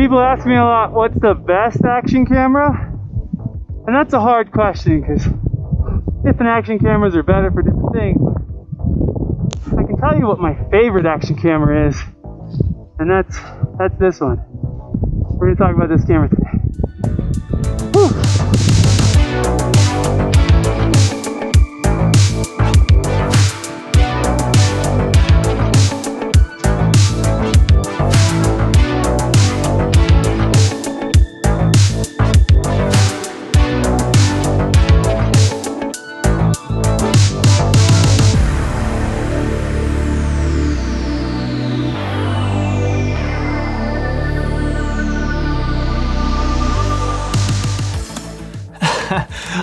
People ask me a lot, what's the best action camera? And that's a hard question because different action cameras are better for different things. But I can tell you what my favorite action camera is, and that's this one. We're gonna talk about this camera today. Whew.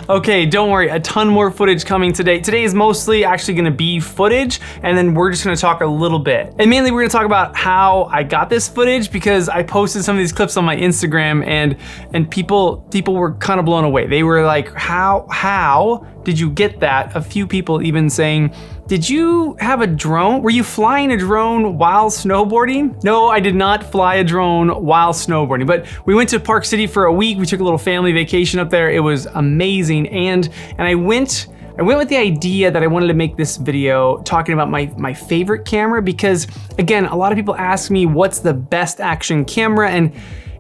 Okay, don't worry, a ton more footage coming today. Today is mostly actually gonna be footage, and then we're just gonna talk a little bit. And mainly we're gonna talk about how I got this footage, because I posted some of these clips on my Instagram and people were kind of blown away. They were like, how did you get that? A few people even saying, did you have a drone? Were you flying a drone while snowboarding? No, I did not fly a drone while snowboarding, but we went to Park City for a week. We took a little family vacation up there. It was amazing. And I went with the idea that I wanted to make this video talking about my favorite camera, because again, a lot of people ask me what's the best action camera, and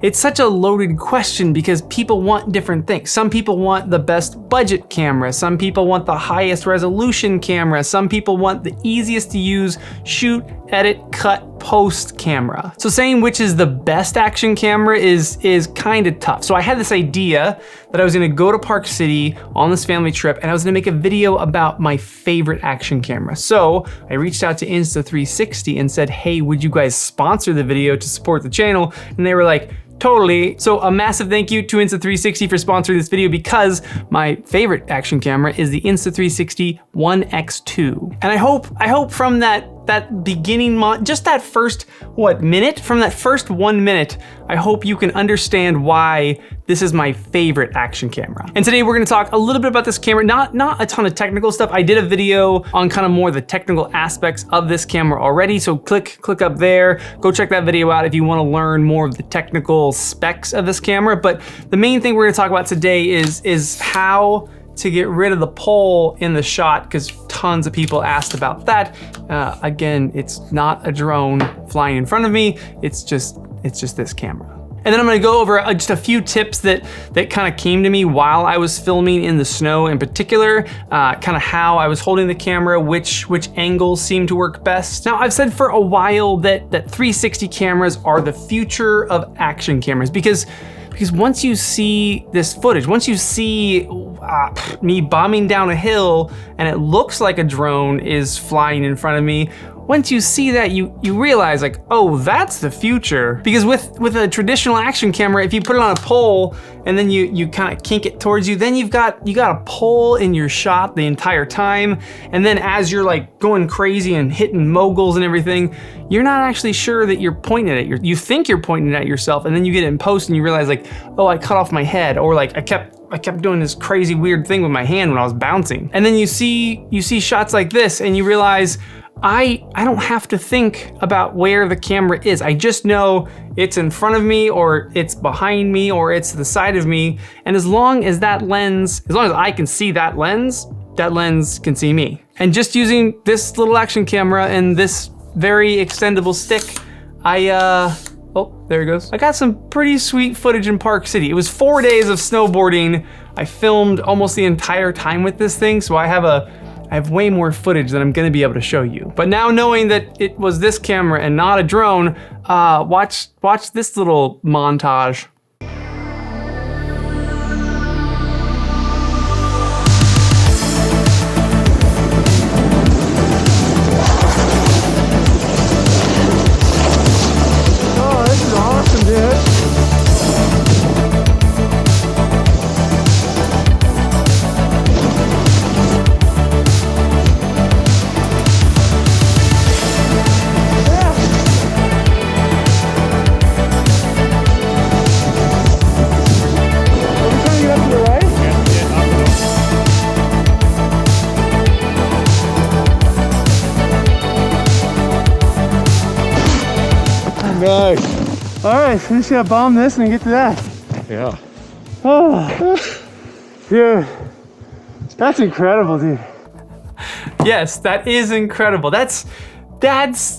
it's such a loaded question because people want different things. Some people want the best budget camera. Some people want the highest resolution camera. Some people want the easiest to use shoot, edit, cut, post camera. So saying which is the best action camera is kind of tough. So I had this idea that I was gonna go to Park City on this family trip, and I was gonna make a video about my favorite action camera. So I reached out to Insta360 and said, hey, would you guys sponsor the video to support the channel? And they were like, totally. So a massive thank you to Insta360 for sponsoring this video, because my favorite action camera is the Insta360 One X2. And I hope from that beginning, just that first, minute? From that first 1 minute, I hope you can understand why this is my favorite action camera. And today we're gonna talk a little bit about this camera, not a ton of technical stuff. I did a video on kind of more the technical aspects of this camera already, so click up there, go check that video out if you wanna learn more of the technical specs of this camera. But the main thing we're gonna talk about today is how to get rid of the pole in the shot, because tons of people asked about that. Again, it's not a drone flying in front of me, it's just this camera. And then I'm gonna go over just a few tips that kind of came to me while I was filming in the snow in particular, kind of how I was holding the camera, which angles seem to work best. Now, I've said for a while that 360 cameras are the future of action cameras, because once you see this footage, once you see me bombing down a hill and it looks like a drone is flying in front of me, once you see that, you realize like, oh, that's the future. Because with a traditional action camera, if you put it on a pole and then you kind of kink it towards you, then you got a pole in your shot the entire time. And then as you're like going crazy and hitting moguls and everything, you're not actually sure that you're pointing at it. You think you're pointing at yourself, and then you get it in post and you realize like, oh, I cut off my head, or like I kept doing this crazy weird thing with my hand when I was bouncing. And then you see shots like this and you realize, I don't have to think about where the camera is. I just know it's in front of me, or it's behind me, or it's to the side of me. And as long as I can see that lens can see me. And just using this little action camera and this very extendable stick, oh, there it goes. I got some pretty sweet footage in Park City. It was 4 days of snowboarding. I filmed almost the entire time with this thing, so I have way more footage than I'm gonna be able to show you. But now knowing that it was this camera and not a drone, watch this little montage. Oh, this is awesome, dude. Nice. All right, so we just gotta bomb this and get to that. Yeah. Oh, dude, that's incredible, dude. Yes, that is incredible. That's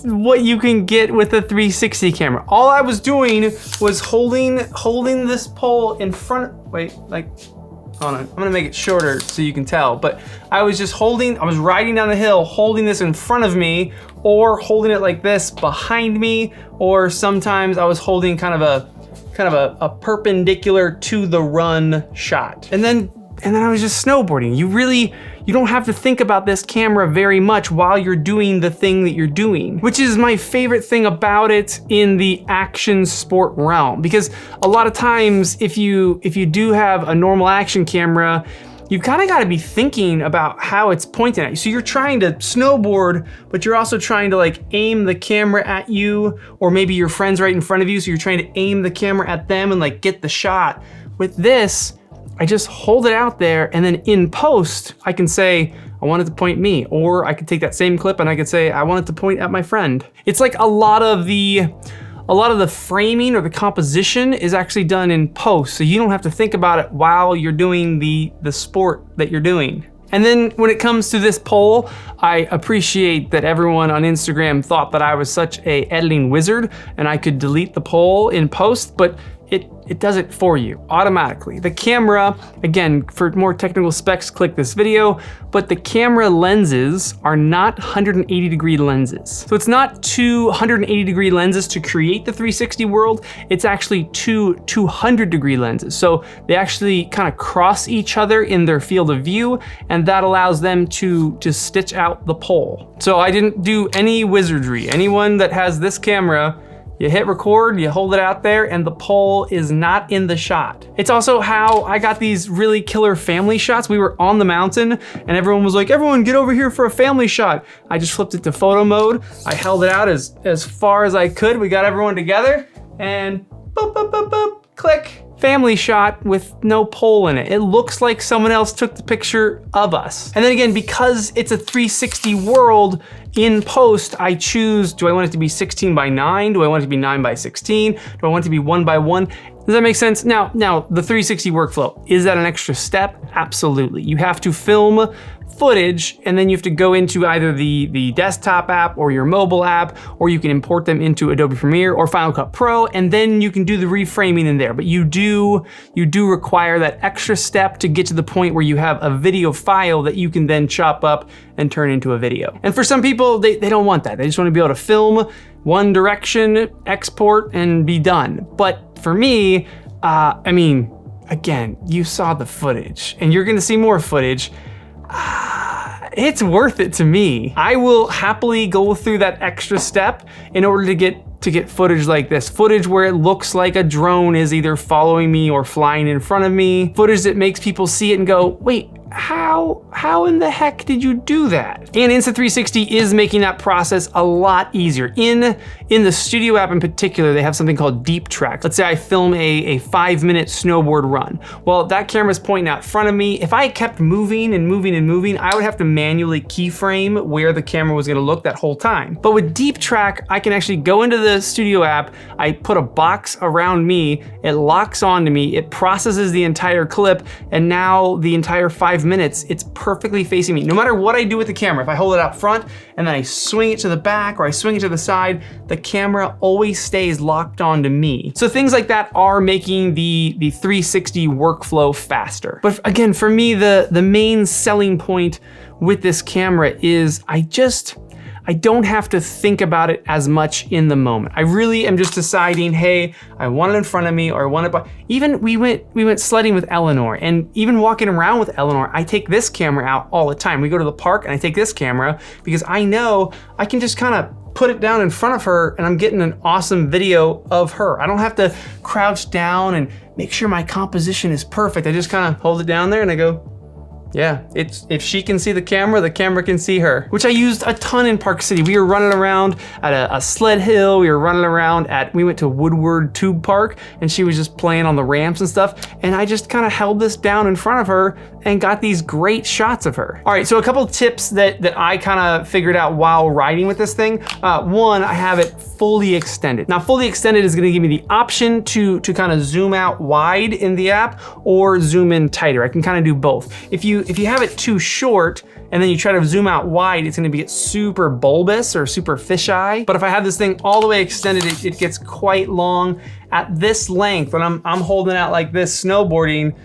what you can get with a 360 camera. All I was doing was holding this pole in front. Wait, like, hold on. I'm gonna make it shorter so you can tell. But I was riding down the hill, holding this in front of me, or holding it like this behind me, or sometimes I was holding kind of a perpendicular to the run shot. And then I was just snowboarding. You don't have to think about this camera very much while you're doing the thing that you're doing, which is my favorite thing about it in the action sport realm. Because a lot of times, if you do have a normal action camera, you've kind of got to be thinking about how it's pointing at you. So you're trying to snowboard, but you're also trying to like aim the camera at you, or maybe your friend's right in front of you, so you're trying to aim the camera at them and like get the shot. With this, I just hold it out there, and then in post, I can say, I want it to point me, or I could take that same clip and I could say, I want it to point at my friend. It's like a lot of the framing or the composition is actually done in post, so you don't have to think about it while you're doing the sport that you're doing. And then when it comes to this pole, I appreciate that everyone on Instagram thought that I was such a editing wizard and I could delete the pole in post, but it does it for you automatically. The camera, again, for more technical specs, click this video, but the camera lenses are not 180-degree lenses. So it's not two 180-degree lenses to create the 360 world, it's actually two 200-degree lenses. So they actually kind of cross each other in their field of view, and that allows them to stitch out the pole. So I didn't do any wizardry. Anyone that has this camera, you hit record, you hold it out there, and the pole is not in the shot. It's also how I got these really killer family shots. We were on the mountain and everyone was like, everyone get over here for a family shot. I just flipped it to photo mode. I held it out as far as I could. We got everyone together and boop, boop, boop, boop, click. Family shot with no pole in it. It looks like someone else took the picture of us. And then again, because it's a 360 world, in post, I choose, do I want it to be 16 by 9? Do I want it to be 9 by 16? Do I want it to be 1 by 1? Does that make sense? Now the 360 workflow, is that an extra step? Absolutely. You have to film footage, and then you have to go into either the desktop app or your mobile app, or you can import them into Adobe Premiere or Final Cut Pro, and then you can do the reframing in there. But you do require that extra step to get to the point where you have a video file that you can then chop up and turn into a video. And for some people, they don't want that. They just want to be able to film one direction, export, and be done. But for me, I mean, again, you saw the footage, and you're gonna see more footage. It's worth it to me. I will happily go through that extra step in order to get footage like this. Footage where it looks like a drone is either following me or flying in front of me. Footage that makes people see it and go, wait, how in the heck did you do that? And Insta360 is making that process a lot easier. In the Studio app in particular, they have something called Deep Track. Let's say I film a 5-minute snowboard run. Well, that camera's pointing out front of me. If I kept moving and moving and moving, I would have to manually keyframe where the camera was gonna look that whole time. But with Deep Track, I can actually go into the Studio app, I put a box around me, it locks onto me, it processes the entire clip, and now the entire 5 minutes, it's perfectly facing me. No matter what I do with the camera, if I hold it out front and then I swing it to the back or I swing it to the side, the camera always stays locked onto me. So things like that are making the 360 workflow faster. But again, for me, the main selling point with this camera is I don't have to think about it as much in the moment. I really am just deciding, hey, I want it in front of me, or I want it by, even we went sledding with Eleanor, and even walking around with Eleanor, I take this camera out all the time. We go to the park and I take this camera because I know I can just kind of put it down in front of her and I'm getting an awesome video of her. I don't have to crouch down and make sure my composition is perfect. I just kind of hold it down there and I go, Yeah, if she can see the camera can see her, which I used a ton in Park City. We were running around at a sled hill. We were running around we went to Woodward Tube Park, and she was just playing on the ramps and stuff. And I just kind of held this down in front of her and got these great shots of her. All right, so a couple of tips that I kind of figured out while riding with this thing. One, I have it fully extended. Now, fully extended is gonna give me the option to kind of zoom out wide in the app or zoom in tighter. I can kind of do both. If you have it too short and then you try to zoom out wide, it's gonna be super bulbous or super fisheye. But if I have this thing all the way extended, it gets quite long. At this length, when I'm holding out like this snowboarding,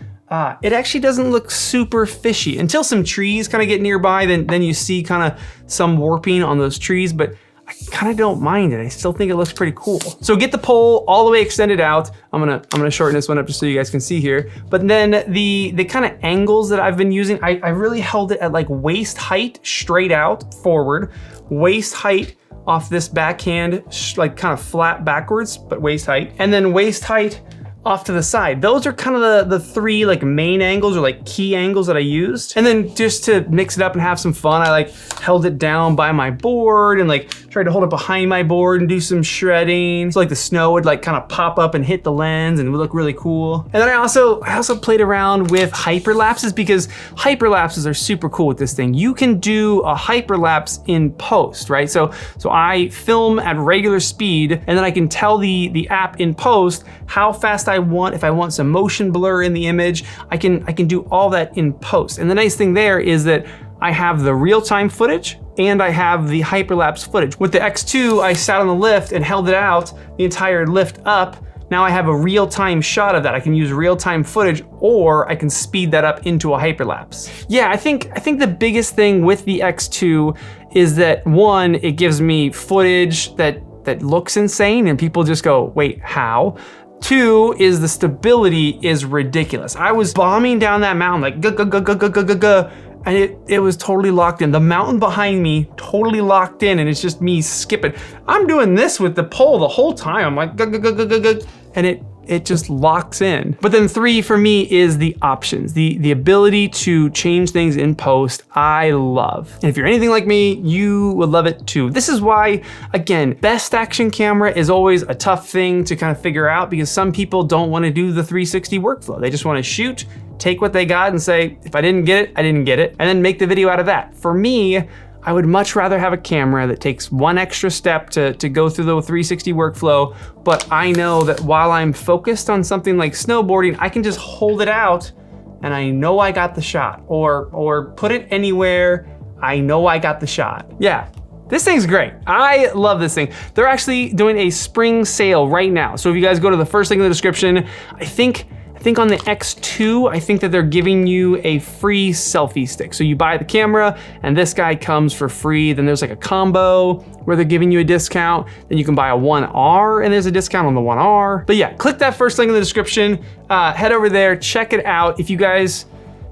it actually doesn't look super fishy until some trees kind of get nearby. Then you see kind of some warping on those trees, but I kind of don't mind it. I still think it looks pretty cool. So get the pole all the way extended out. I'm gonna shorten this one up just so you guys can see here. But then the kind of angles that I've been using, I really held it at like waist height straight out forward, waist height off this backhand, like kind of flat backwards, but waist height, and then waist height off to the side. Those are kind of the three like main angles or like key angles that I used. And then just to mix it up and have some fun, I like held it down by my board and like tried to hold it behind my board and do some shredding. So like the snow would like kind of pop up and hit the lens and it would look really cool. And then I also played around with hyperlapses because hyperlapses are super cool with this thing. You can do a hyperlapse in post, right? So I film at regular speed and then I can tell the app in post how fast I want. If I want some motion blur in the image, I can do all that in post. And the nice thing there is that I have the real-time footage and I have the hyperlapse footage. With the X2, I sat on the lift and held it out the entire lift up. Now I have a real-time shot of that. I can use real-time footage or I can speed that up into a hyperlapse. Yeah, I think the biggest thing with the X2 is that one, it gives me footage that looks insane and people just go, wait, how? Two is the stability is ridiculous. I was bombing down that mountain like and it was totally locked in. The mountain behind me totally locked in and it's just me skipping. I'm doing this with the pole the whole time. I'm like and it just locks in. But then three for me is the options, the ability to change things in post. I love. And if you're anything like me, you would love it too. This is why, again, best action camera is always a tough thing to kind of figure out because some people don't want to do the 360 workflow. They just want to shoot, take what they got and say, if I didn't get it, I didn't get it, and then make the video out of that. For me, I would much rather have a camera that takes one extra step to go through the 360 workflow, but I know that while I'm focused on something like snowboarding, I can just hold it out and I know I got the shot, or put it anywhere, I know I got the shot. Yeah, this thing's great. I love this thing. They're actually doing a spring sale right now. So if you guys go to the first link in the description, I think on the X2, I think that they're giving you a free selfie stick. So you buy the camera and this guy comes for free. Then there's like a combo where they're giving you a discount. Then you can buy a 1R and there's a discount on the 1R. But yeah, click that first link in the description. Head over there, check it out.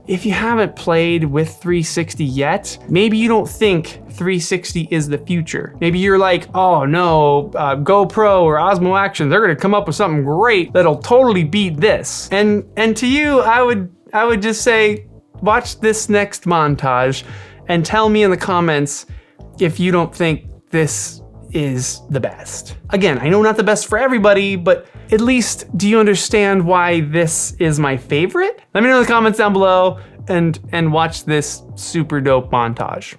If you haven't played with 360 yet, maybe you don't think 360 is the future. Maybe you're like, oh no, GoPro or Osmo Action, they're gonna come up with something great that'll totally beat this. And to you, I would just say, watch this next montage and tell me in the comments if you don't think this is the best. Again, I know not the best for everybody, but at least do you understand why this is my favorite? Let me know in the comments down below and watch this super dope montage.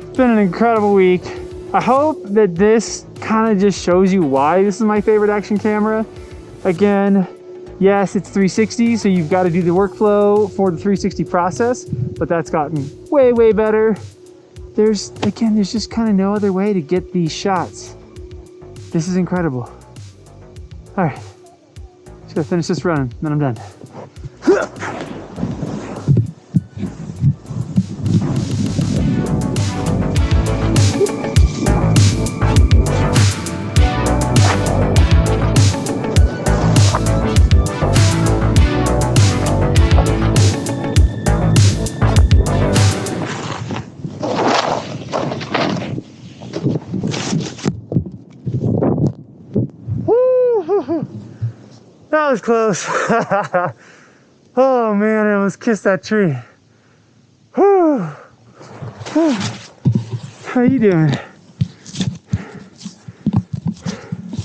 It's been an incredible week. I hope that this kind of just shows you why this is my favorite action camera. Again, yes, it's 360, so you've got to do the workflow for the 360 process, but that's gotten way, way better. There's just kind of no other way to get these shots. This is incredible. All right, just gotta finish this run, then I'm done. That was close. Oh man, I almost kissed that tree. How you doing?